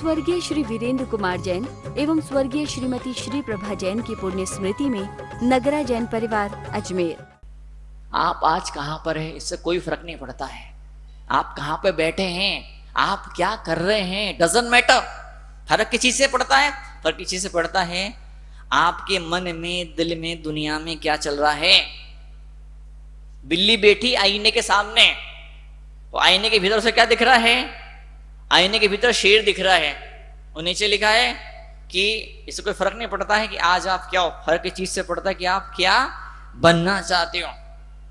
स्वर्गीय श्री वीरेंद्र कुमार जैन एवं स्वर्गीय श्रीमती श्री प्रभा जैन की पुण्य स्मृति में नगरा जैन परिवार अजमेर। आप आज कहाँ पर हैं इससे कोई फर्क नहीं पड़ता है। आप कहाँ पे बैठे हैं, आप क्या कर रहे हैं, डजंट मैटर। फर्क किस चीज से पड़ता है? फर्क किस चीज से पड़ता है? आपके मन में, दिल में, दुनिया में क्या चल रहा है। बिल्ली बैठी आईने के सामने, तो आईने के भीतर उसे क्या दिख रहा है? आईने के भीतर शेर दिख रहा है और नीचे लिखा है कि इससे कोई फर्क नहीं पड़ता है कि आज आप क्या हो। फर्क किस चीज से पड़ता है कि आप क्या बनना चाहते हो।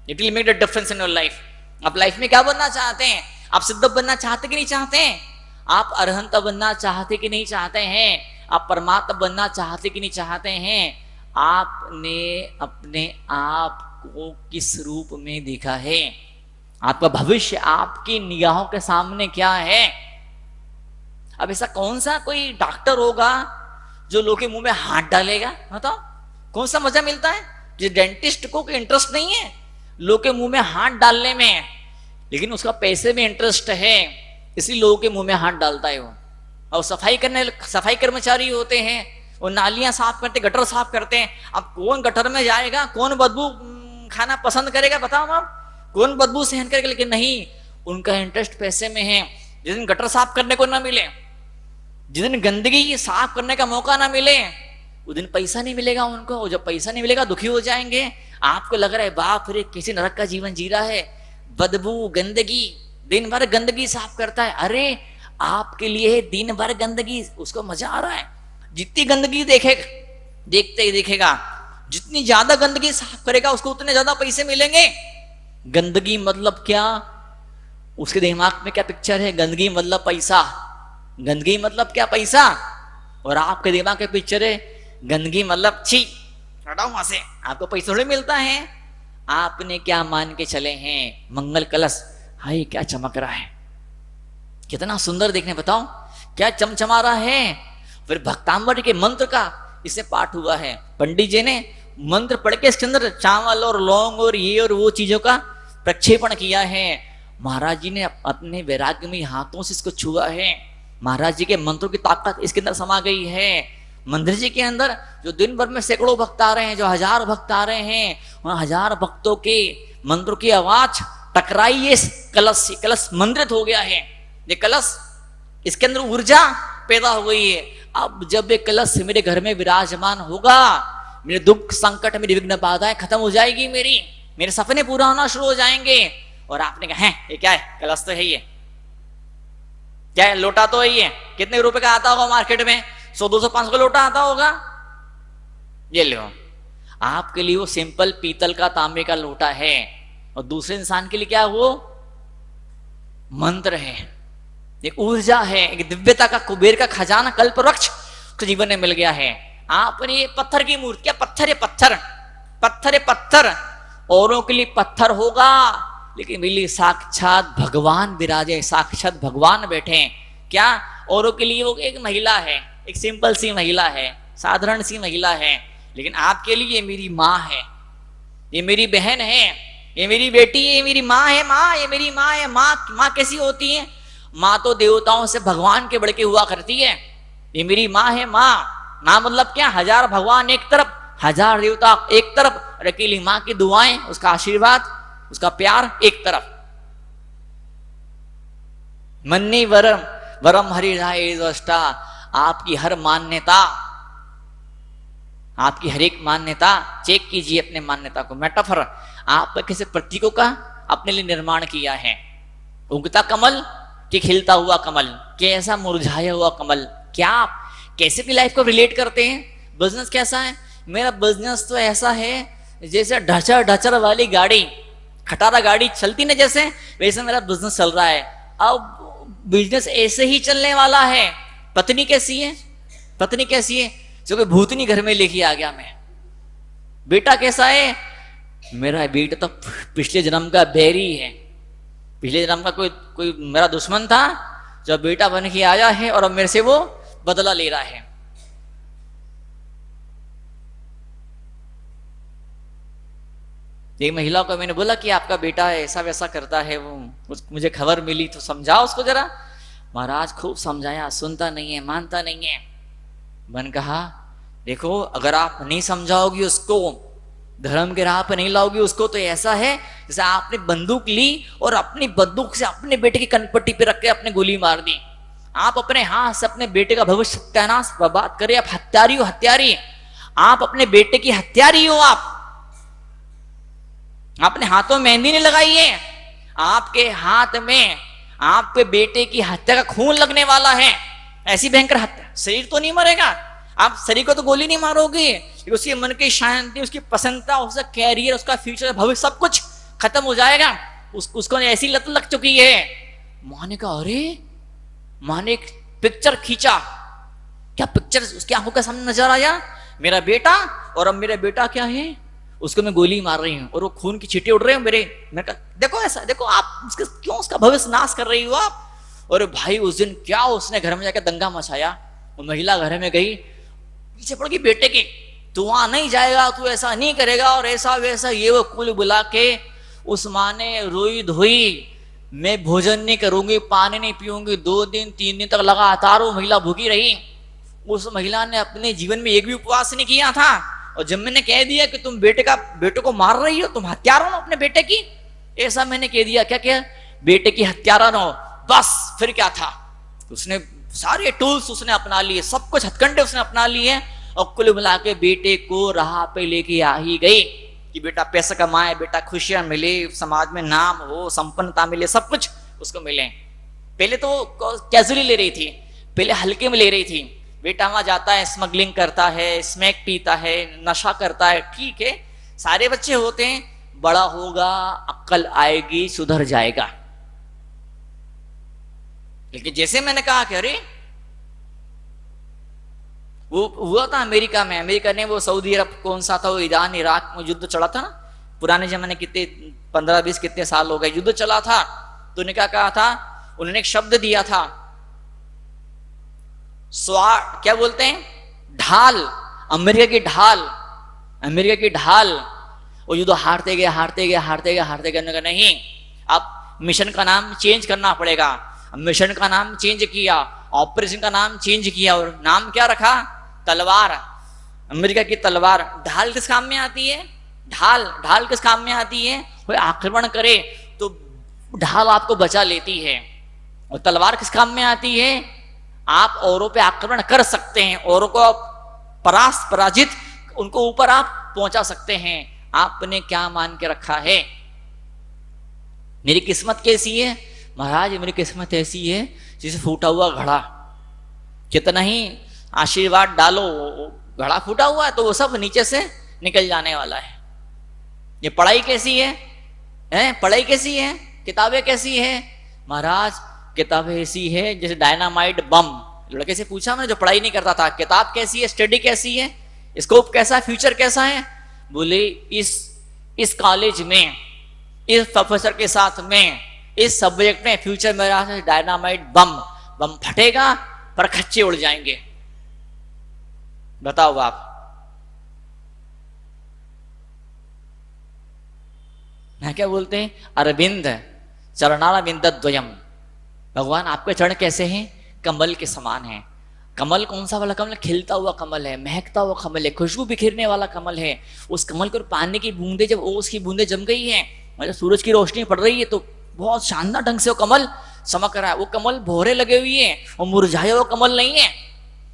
It will make the difference in your life. आप लाइफ में क्या बनना चाहते हैं? आप सिद्ध बनना चाहते कि नहीं चाहते हैं? आप अरहंत बनना चाहते कि नहीं चाहते हैं? आप परमात्मा बनना चाहते कि नहीं चाहते हैं? आपने अपने आप को किस रूप में देखा है? आपका भविष्य आपकी निगाहों के सामने क्या है? अब ऐसा कौन सा कोई डॉक्टर होगा जो लोगों के मुंह में हाथ डालेगा? बताओ कौन सा मजा मिलता है? जिस डेंटिस्ट को कोई इंटरेस्ट नहीं है लोगों के मुंह में हाथ डालने में, लेकिन उसका पैसे में इंटरेस्ट है, इसलिए लोगों के मुंह में हाथ डालता है वो। और सफाई कर्मचारी होते हैं, वो नालियां साफ करते, गटर साफ करते हैं। अब कौन गटर में जाएगा, कौन बदबू खाना पसंद करेगा? बताओ आप, कौन बदबू सहन करेगा? लेकिन नहीं, उनका इंटरेस्ट पैसे में है। जिस दिन गटर साफ करने को ना मिले, जिस दिन गंदगी साफ करने का मौका ना मिले, उस दिन पैसा नहीं मिलेगा उनको। और जब पैसा नहीं मिलेगा दुखी हो जाएंगे। आपको लग रहा है बाप रे किसी नरक का जीवन जी रहा है, बदबू, गंदगी, दिन भर गंदगी साफ करता है। अरे आपके लिए दिन भर गंदगी, उसको मजा आ रहा है। जितनी गंदगी देखेगा, जितनी ज्यादा गंदगी साफ करेगा उसको उतने ज्यादा पैसे मिलेंगे। गंदगी मतलब क्या? उसके दिमाग में क्या पिक्चर है? गंदगी मतलब पैसा। गंदगी मतलब क्या? पैसा। और आपके दिमाग के पिक्चर है गंदगी मतलब छी, हटाओ वहां से, आपको पैसा थोड़ी मिलता है। आपने क्या मान के चले हैं? मंगल कलश, हाय क्या चमक रहा है, कितना सुंदर देखने, बताओ क्या चमचमा रहा है। फिर भक्तांबर के मंत्र का इससे पाठ हुआ है। पंडित जी ने मंत्र पढ़ के इसके अंदर चावल और लौंग और ये और वो चीजों का प्रक्षेपण किया है। महाराज जी ने अपने वैराग्यमयी हाथों से इसको छुआ है। महाराज जी के मंत्रों की ताकत इसके अंदर समा गई है। मंदिर जी के अंदर जो दिन भर में सैकड़ों भक्त आ रहे हैं, जो हजार भक्त आ रहे हैं, उन हजार भक्तों के मंत्रों की आवाज टकराई ये कलश से, कलश मंत्रित हो गया है। ये कलश, इसके अंदर ऊर्जा पैदा हो गई है। अब जब ये कलश मेरे घर में विराजमान होगा, मेरे दुख संकट, मेरी विघ्न बाधाएं खत्म हो जाएगी, मेरे सपने पूरा होना शुरू हो जाएंगे। और आपने कहा है ये क्या है? कलश तो है, ये क्या है? लोटा तो है ये। कितने रुपए का आता होगा मार्केट में? 100, 200, 500 लोटा आता होगा। ये लो, आपके लिए वो सिंपल पीतल का, तांबे का लोटा है, और दूसरे इंसान के लिए क्या? वो मंत्र है, एक ऊर्जा है, एक दिव्यता का, कुबेर का खजाना, कल्प वृक्ष उसके जीवन में मिल गया है। आपने पत्थर की मूर्ति, क्या पत्थर है? पत्थर, पत्थर है, पत्थर। औरों के लिए पत्थर होगा, लेकिन मेरे लिए साक्षात भगवान विराजे, साक्षात भगवान बैठे। क्या? औरों के लिए वो एक महिला है, एक सिंपल सी महिला है, साधारण सी महिला है, लेकिन आपके लिए ये मेरी माँ है, ये मेरी बहन है, ये मेरी बेटी है, ये मेरी माँ है। माँ, ये मेरी माँ है। माँ कैसी होती है? माँ तो देवताओं से भगवान के बढ़ के हुआ करती है। ये मेरी माँ है। माँ मतलब क्या? हजार भगवान एक तरफ, हजार देवता एक तरफ, और अकेली माँ की दुआएं, उसका आशीर्वाद, उसका प्यार एक तरफ। मन्नी वरम वरम हरिराय द्रष्टा। आपकी हर मान्यता, आपकी हर एक मान्यता चेक कीजिए अपने मान्यता को। मेटाफर, आप किसी प्रतीकों का अपने लिए निर्माण किया है। उगता कमल कि खिलता हुआ कमल, कैसा मुरझाया हुआ कमल। क्या आप कैसे भी लाइफ को रिलेट करते हैं? बिजनेस कैसा है? मेरा बिजनेस तो ऐसा है जैसे ढचर ढचर वाली गाड़ी, खटारा गाड़ी चलती ना जैसे, वैसे मेरा बिजनेस चल रहा है। अब बिजनेस ऐसे ही चलने वाला है। पत्नी कैसी है? पत्नी कैसी है? जो कि भूतनी घर में लेके आ गया मैं। बेटा कैसा है? मेरा बेटा तो पिछले जन्म का बैरी है, पिछले जन्म का कोई मेरा दुश्मन था, जो बेटा बन के आया है और अब मेरे से वो बदला ले रहा है। एक महिला को मैंने बोला कि आपका बेटा ऐसा वैसा करता है, वो मुझे खबर मिली तो समझाओ उसको जरा। महाराज खूब समझाया, सुनता नहीं है, मानता नहीं है। मैंने कहा देखो, अगर आप नहीं समझाओगी उसको, धर्म के राह पर नहीं लाओगी उसको, तो ऐसा है जैसे आपने बंदूक ली और अपनी बंदूक से अपने बेटे की कनपट्टी पे रख के अपने गोली मार दी। आप अपने हाथ से अपने बेटे का भविष्य सत्यानाश बर्बाद करे। आप हत्यारी हो, हत्यारी। आप अपने बेटे की हत्यारी हो। आप अपने हाथों में मेहंदी नहीं लगाई है, आपके हाथ में आपके बेटे की हत्या का खून लगने वाला है। ऐसी भयंकर हत्या। शरीर तो नहीं मरेगा, आप शरीर को तो गोली नहीं मारोगे, उसके मन की शांति, उसकी प्रसन्नता, उसका कैरियर, उसका फ्यूचर, भविष्य सब कुछ खत्म हो जाएगा। उसको ऐसी लत लग चुकी है। माँ ने कहा अरे, माँ ने एक पिक्चर खींचा। क्या पिक्चर? उसकी आंखों के सामने नजर आया मेरा बेटा, और अब मेरा बेटा क्या है, उसको मैं गोली मार रही हूँ और वो खून की छींटे उड़ रहे हैं मेरे। मैं कहा देखो ऐसा, देखो आप उसके क्यों उसका भविष्य नाश कर रही हो आप। और भाई उस दिन क्या उसने घर में जाकर दंगा मचाया। वो महिला घर में गई, पीछे पड़ गई बेटे के, तू वहां नहीं जाएगा, तू ऐसा नहीं करेगा, और ऐसा वैसा ये वो कुल बुला के उस माँ ने रोई धोई, मैं भोजन नहीं करूंगी, पानी नहीं पीऊंगी। 2 दिन 3 दिन तक लगातार वो महिला भूखी रही। उस महिला ने अपने जीवन में एक भी उपवास नहीं किया था। और जब मैंने कह दिया कि तुम बेटे को मार रही हो, तुम हत्यारा हो अपने बेटे की, ऐसा मैंने कह दिया, क्या बेटे की हत्यारा हो, बस फिर क्या था। उसने सारे टूल्स उसने अपना लिए, सब कुछ हथकंडे उसने अपना लिए, और कुल मिला के बेटे को राह पे लेके आ ही गई कि बेटा पैसा कमाए, बेटा खुशियां मिले, समाज में नाम हो, संपन्नता मिले, सब कुछ उसको मिले। पहले तो कैजुअली ले रही थी, पहले हल्के में ले रही थी। बेटा वहां जाता है, स्मगलिंग करता है, स्मैक पीता है, नशा करता है, ठीक है, सारे बच्चे होते हैं। बड़ा होगा, अक्ल आएगी, सुधर जाएगा। लेकिन जैसे मैंने कहा कि अरे, वो हुआ था अमेरिका में, अमेरिका ने वो सऊदी अरब कौन सा था, वो ईरान इराक में युद्ध चला था ना, पुराने जमाने, कितने 15-20 कितने साल हो गए, युद्ध चला था। तो उन्होंने क्या कहा था, उन्होंने एक शब्द दिया था, क्या बोलते हैं, ढाल, अमेरिका की ढाल, अमेरिका की ढाल। वो युद्ध हारते गए, हारते गए, हारते गए, हारते गए। उन्होंने कहा नहीं, अब मिशन का नाम चेंज करना पड़ेगा। मिशन का नाम चेंज किया, ऑपरेशन का नाम चेंज किया, और नाम क्या रखा, तलवार, अमेरिका की तलवार। ढाल किस काम में आती है, ढाल किस काम में आती है, कोई आक्रमण करे तो ढाल आपको बचा लेती है। और तलवार किस काम में आती है, आप औरों पे आक्रमण कर सकते हैं, औरों को पराजित, उनको ऊपर आप पहुंचा सकते हैं। आपने क्या मान के रखा है। मेरी किस्मत कैसी है महाराज, मेरी किस्मत ऐसी है जैसे फूटा हुआ घड़ा। कितना ही आशीर्वाद डालो, घड़ा फूटा हुआ है तो वो सब नीचे से निकल जाने वाला है। ये पढ़ाई कैसी है, पढ़ाई कैसी है, किताबें कैसी है महाराज, किताबें ऐसी है जैसे डायनामाइट बम। लड़के से पूछा मैंने जो पढ़ाई नहीं करता था, किताब कैसी है, स्टडी कैसी है, स्कोप कैसा है, फ्यूचर कैसा है। बोले इस कॉलेज में, इस प्रोफेसर के साथ में, इस सब्जेक्ट में फ्यूचर मेरा डायनामाइट बम फटेगा पर खच्चे उड़ जाएंगे। बताओ आप। क्या बोलते हैं, अरविंद चरणारविंद द्वयम, भगवान आपके चरण कैसे हैं, कमल के समान हैं। कमल कौन सा वाला कमल, खिलता हुआ कमल है, महकता हुआ कमल है, खुशबू बिखेरने वाला कमल है। उस कमल को पानी की बूंदे, जब ओस की बूंदे जम गई हैं, मतलब सूरज की रोशनी पड़ रही है, तो बहुत शानदार ढंग से वो कमल चमक रहा है। वो कमल भौरे लगे हुए हैं, वो मुरझाया हुआ कमल नहीं है,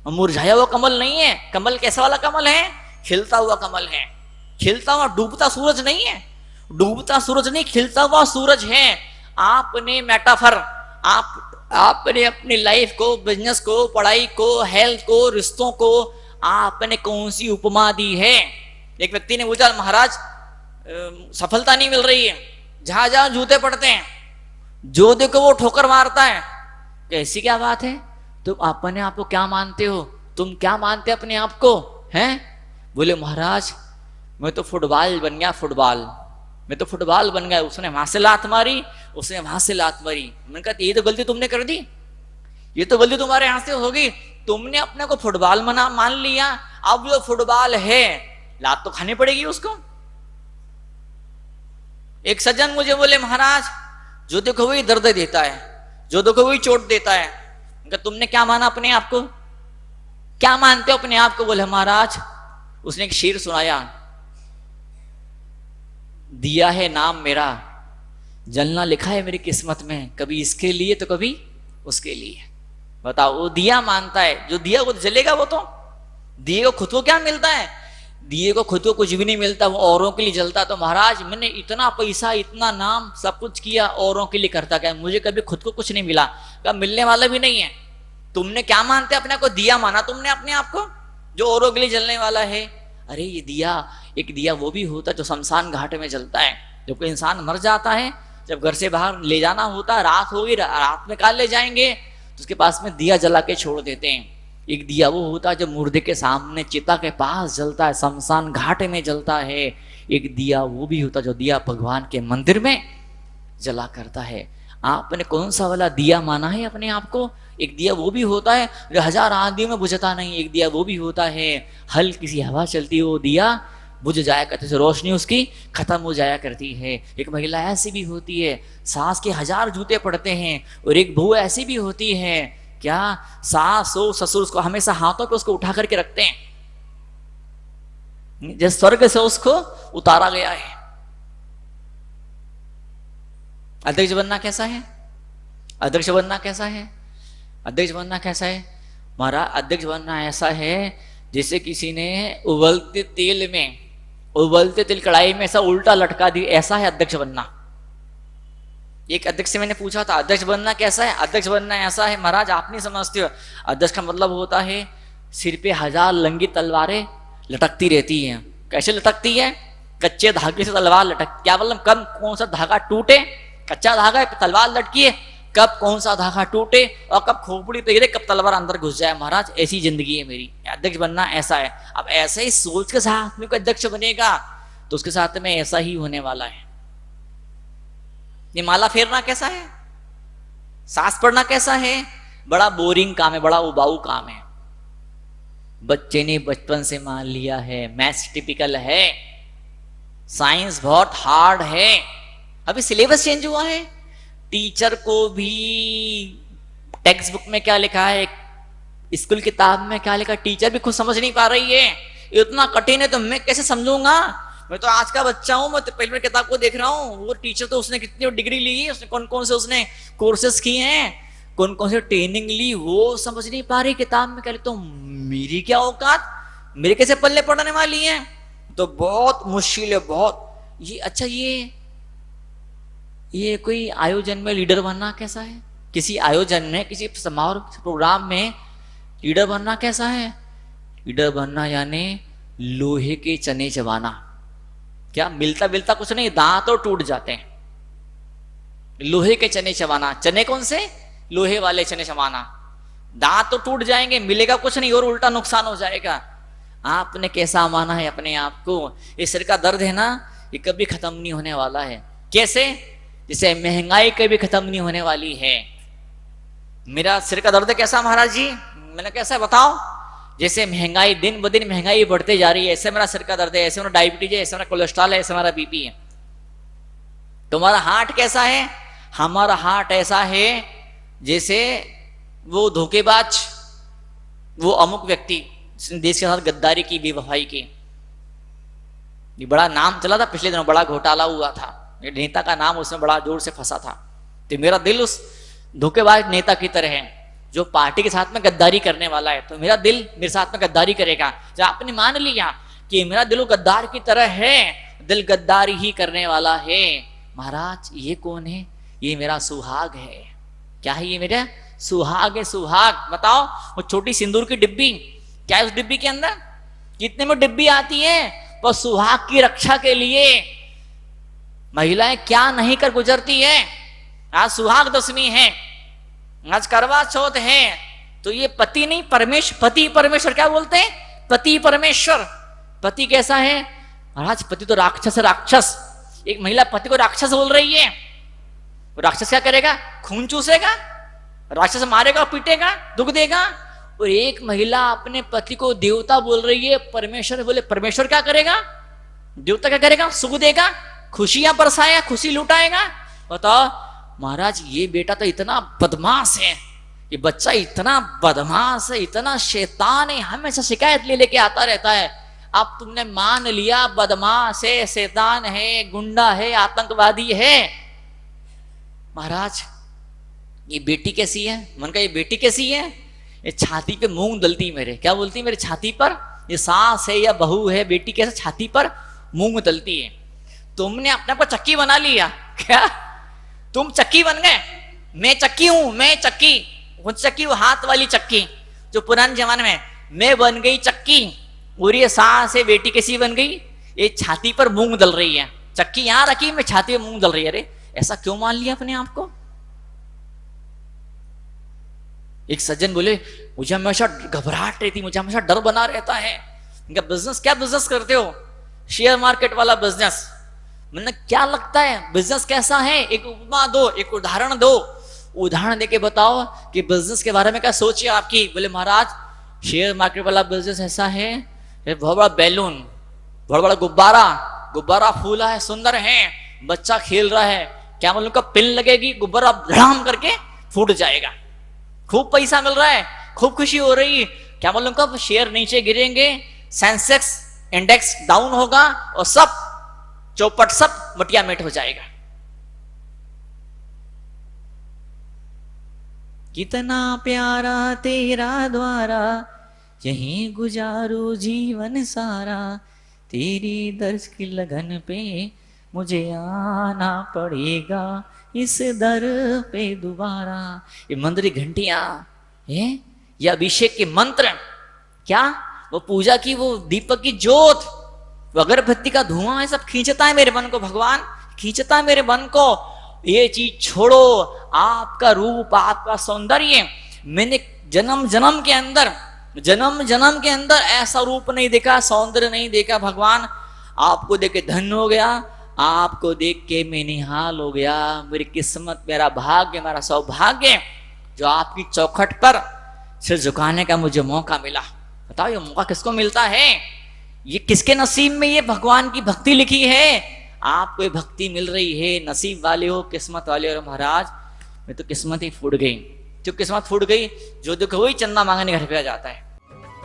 मुरझाया हुआ कमल नहीं है। कमल कैसा वाला कमल है, खिलता हुआ कमल है, खिलता हुआ, डूबता सूरज नहीं है, डूबता सूरज नहीं, खिलता हुआ सूरज है। आपने मेटाफर, आपने अपनी लाइफ को, बिजनेस को, पढ़ाई को, हेल्थ को, रिश्तों को आपने कौन सी उपमा दी है। एक व्यक्ति ने पूछा, महाराज सफलता नहीं मिल रही है, जहां जहां जूते पड़ते हैं, जो देखो वो ठोकर मारता है, ऐसी क्या बात है, तुम अपने आप को क्या मानते हो, तुम क्या मानते अपने आप को हैं। बोले महाराज मैं तो फुटबॉल बन गया, मैं तो फुटबॉल बन गया। उसने वहां से लात मारी, उसने वहां से लात मारी। मैंने कहा ये तो गलती तुमने कर दी, ये तो गलती तुम्हारे यहां से होगी, तुमने अपने को फुटबॉल मान लिया, अब जो फुटबॉल है लात तो खानी पड़ेगी उसको। एक सज्जन मुझे बोले, महाराज जो देखो वही दर्द देता है, जो देखो वही चोट देता है, तुमने क्या माना अपने आप को, क्या मानते हो अपने आप को? बोले महाराज, उसने एक शेर सुनाया, दिया है नाम मेरा, जलना लिखा है मेरी किस्मत में, कभी इसके लिए तो कभी उसके लिए। बताओ, वो दिया मानता है, जो दिया वो जलेगा, वो तो दिए को खुद को क्या मिलता है? दिए को खुद को कुछ भी नहीं मिलता, वो औरों के लिए जलता। तो महाराज, मैंने इतना पैसा, इतना नाम, सब कुछ किया, औरों के लिए करता क्या, मुझे कभी खुद को कुछ नहीं मिला। कब मिलने वाला भी नहीं है। तुमने क्या मानते अपने को? दिया माना तुमने अपने आप को, जो औरों के लिए जलने वाला है। अरे ये दिया, एक दिया वो भी होता जो शमशान घाट में जलता है। जब कोई इंसान मर जाता है, जब घर से बाहर ले जाना होता है, रात होगी, रात में काल ले जाएंगे, तो उसके पास में दिया जला के छोड़ देते हैं। एक दिया वो होता है जो मुर्दे के सामने चिता के पास जलता है, शमशान घाट में जलता है। एक दिया वो भी होता जो दिया भगवान के मंदिर में जला करता है। आपने कौन सा वाला दिया माना है अपने आप को? एक दिया वो भी होता है जो 1000 आंधियों में बुझता नहीं। एक दिया वो भी होता है, हल किसी हवा चलती हो दिया बुझ जाया करती है, रोशनी उसकी खत्म हो जाया करती है। एक महिला ऐसी भी होती है, सास के 1000 जूते पड़ते हैं। और एक बहू ऐसी भी होती है, क्या सास हो ससुर उसको हमेशा हाथों पे उसको उठा करके रखते हैं, जैसे स्वर्ग से उसको उतारा गया है। अध्यक्ष बनना कैसा है? अध्यक्ष बनना कैसा है? अध्यक्ष बनना कैसा है महाराज? अध्यक्ष बनना ऐसा है जैसे किसी ने उबलते तेल कढ़ाई में ऐसा उल्टा लटका दी, ऐसा है अध्यक्ष बनना। एक अध्यक्ष से मैंने पूछा था, अध्यक्ष बनना कैसा है? अध्यक्ष बनना ऐसा है महाराज, आप नहीं समझते हो। अध्यक्ष का मतलब होता है सिर पे 1000 लंगी तलवारें लटकती रहती हैं। कैसे लटकती है? कच्चे धागे से तलवार लटक, क्या मतलब कब कौन सा धागा टूटे, कच्चा धागा तलवार लटकी है, कब कौन सा धागा टूटे और कब खोपड़ी पे गिरे, कब तलवार अंदर घुस जाए। महाराज ऐसी जिंदगी है मेरी। अध्यक्ष बनना ऐसा है। अब ऐसे ही सोच के साथ में कोई अध्यक्ष बनेगा तो उसके साथ में ऐसा ही होने वाला है। ये माला फेरना कैसा है? सांस पढ़ना कैसा है? बड़ा बोरिंग काम है, बड़ा उबाऊ काम है। बच्चे ने बचपन से मान लिया है मैथ्स टिपिकल है, साइंस बहुत हार्ड है। अभी सिलेबस चेंज हुआ है, टीचर को भी टेक्स्ट बुक में क्या लिखा है, स्कूल किताब में क्या लिखा, टीचर भी खुद समझ नहीं पा रही है। इतना कठिन है तो मैं कैसे समझूंगा? मैं तो आज का बच्चा हूं, मैं तो पहले किताब को देख रहा हूं। वो टीचर तो उसने कितनी डिग्री ली है, उसने कौन कौन से उसने कोर्सेज किए हैं, कौन कौन से ट्रेनिंग ली, वो समझ नहीं पा रही किताब में क्या लिखा। तो मेरी क्या औकात, मेरे कैसे पल्ले पड़ने वाली है? तो बहुत मुश्किल है, बहुत। ये अच्छा, ये कोई आयोजन में लीडर बनना कैसा है? किसी आयोजन में, किसी समारोह प्रोग्राम में लीडर बनना कैसा है? लीडर बनना यानी लोहे के चने चबाना। क्या मिलता मिलता कुछ नहीं, दांत तो टूट जाते हैं। लोहे के चने चबाना। चने कौन से? लोहे वाले चने चबाना। दांत तो टूट जाएंगे, मिलेगा कुछ नहीं और उल्टा नुकसान हो जाएगा। आपने कैसा माना है अपने आप को? ये सिर का दर्द है ना, ये कभी खत्म नहीं होने वाला है। कैसे? जैसे महंगाई कभी खत्म नहीं होने वाली है। मेरा सिर का दर्द कैसा महाराज जी? मैंने कैसा बताओ? जैसे महंगाई दिन ब दिन महंगाई बढ़ते जा रही है, ऐसे मेरा सिर का दर्द है, ऐसे मेरा डायबिटीज है, ऐसे मेरा कोलेस्ट्रॉल है, ऐसे मेरा बीपी है। तुम्हारा हार्ट कैसा है? हमारा हार्ट ऐसा है जैसे वो धोखेबाज, वो अमुक व्यक्ति जिसने देश के साथ गद्दारी की, बेवफाई की। ये बड़ा नाम चला था पिछले दिनों, बड़ा घोटाला हुआ था, नेता का नाम उसमें बड़ा जोर से फंसा था। तो मेरा दिल उस धोखेबाज नेता की तरह है जो पार्टी के साथ में गद्दारी करने वाला है। तो मेरा दिल मेरे साथ में गद्दारी करेगा। जब आपने मान लिया कि मेरा दिल गद्दार की तरह है, दिल गद्दारी ही करने वाला है। महाराज ये कौन है? ये मेरा सुहाग है। क्या है ये? मेरा सुहाग है। सुहाग बताओ, वो छोटी सिंदूर की डिब्बी, क्या है उस डिब्बी के अंदर? कितने में डिब्बी आती है? वो सुहाग की रक्षा के लिए महिलाएं क्या नहीं कर गुजरती है। आज सुहाग दशमी है, आज करवा चौथ है, तो ये पति नहीं परमेश्वर, पति परमेश्वर क्या बोलते हैं? पति परमेश्वर। पति कैसा है महाराज? पति तो राक्षस है, राक्षस। एक महिला पति को राक्षस बोल रही है। राक्षस क्या करेगा? खून चूसेगा, राक्षस मारेगा, पीटेगा, दुख देगा। और एक महिला अपने पति को देवता बोल रही है, परमेश्वर। बोले परमेश्वर क्या करेगा? देवता क्या करेगा? सुख देगा, खुशियां बरसाएगा, खुशी लुटाएगा। बताओ महाराज, ये बेटा तो इतना बदमाश है, ये बच्चा इतना बदमाश है, इतना शैतान है, हमेशा शिकायत ले लेके आता रहता है। अब तुमने मान लिया बदमाश है, शैतान है, गुंडा है, आतंकवादी है। महाराज ये बेटी कैसी है? मन का ये बेटी कैसी है? ये छाती पे मूंग दलती मेरे। क्या बोलती मेरे छाती पर? ये सास है या बहू है, बेटी कैसे छाती पर मूंग दलती है। तुमने अपने आप को चक्की बना लिया क्या? तुम चक्की बन गए? मैं चक्की हूं, मैं चक्की। वो चक्की, वो हाथ वाली चक्की जो पुराने जमाने में, मैं बन गई चक्की। और ये सास है, बेटी कैसी बन गई? ये छाती पर मूंग दल रही है। चक्की यहां रखी, मैं छाती पर मूंग दल रही है। अरे ऐसा क्यों मान लिया अपने आप को? एक सज्जन बोले मुझे हमेशा घबराहट रहती, मुझे हमेशा डर बना रहता है। इनका बिजनेस, क्या बिजनेस करते हो? शेयर मार्केट वाला बिजनेस। मैंने क्या लगता है बिजनेस कैसा है? एक उपमा दो, एक उदाहरण दो, उदाहरण देके बताओ कि बिजनेस के बारे में क्या सोच है आपकी। बोले महाराज शेयर मार्केट वाला बिजनेस ऐसा है, बहुत बड़ा बैलून, बहुत बड़ा गुब्बारा, गुब्बारा फूला है, सुंदर है, बच्चा खेल रहा है, क्या मालूम कब पिन लगेगी, गुब्बारा धड़ाम करके फूट जाएगा। खूब पैसा मिल रहा है, खूब खुशी हो रही है, क्या मालूम कब शेयर नीचे गिरेंगे, सेंसेक्स इंडेक्स डाउन होगा और सब चौपट, सब मटिया मेट हो जाएगा। कितना प्यारा तेरा द्वारा, यहीं गुजारो जीवन सारा, तेरी दर्श की लगन पे मुझे आना पड़ेगा इस दर पे दोबारा। ये मंदिर की घंटियां है, ये अभिषेक के मंत्र, क्या वो पूजा की वो दीपक की ज्योत, वो अगरबत्ती का धुआं, है सब खींचता है मेरे मन को। भगवान खींचता है मेरे मन को। ये चीज छोड़ो, आपका रूप, आपका सौंदर्य मैंने जन्म जन्म के अंदर ऐसा रूप नहीं देखा, सौंदर्य नहीं देखा। भगवान आपको देख के धन्य हो गया, आपको देख के मैं निहाल हो गया। मेरी किस्मत, मेरा भाग्य, मेरा सौभाग्य जो आपकी चौखट पर सिर झुकाने का मुझे मौका मिला। बताओ ये मौका किसको मिलता है? ये किसके नसीब में ये भगवान की भक्ति लिखी है? आपको ये भक्ति मिल रही है, नसीब वाले हो, किस्मत वाले हो। महाराज मैं तो किस्मत ही फूट गई। जो किस्मत फूट गई, जो दुख वही चंदा मांगने घर पे आ जाता है।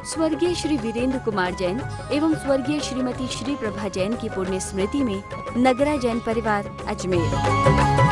स्वर्गीय श्री वीरेंद्र कुमार जैन एवं स्वर्गीय श्रीमती श्री प्रभा जैन की पुण्य स्मृति में नगरा जैन परिवार अजमेर।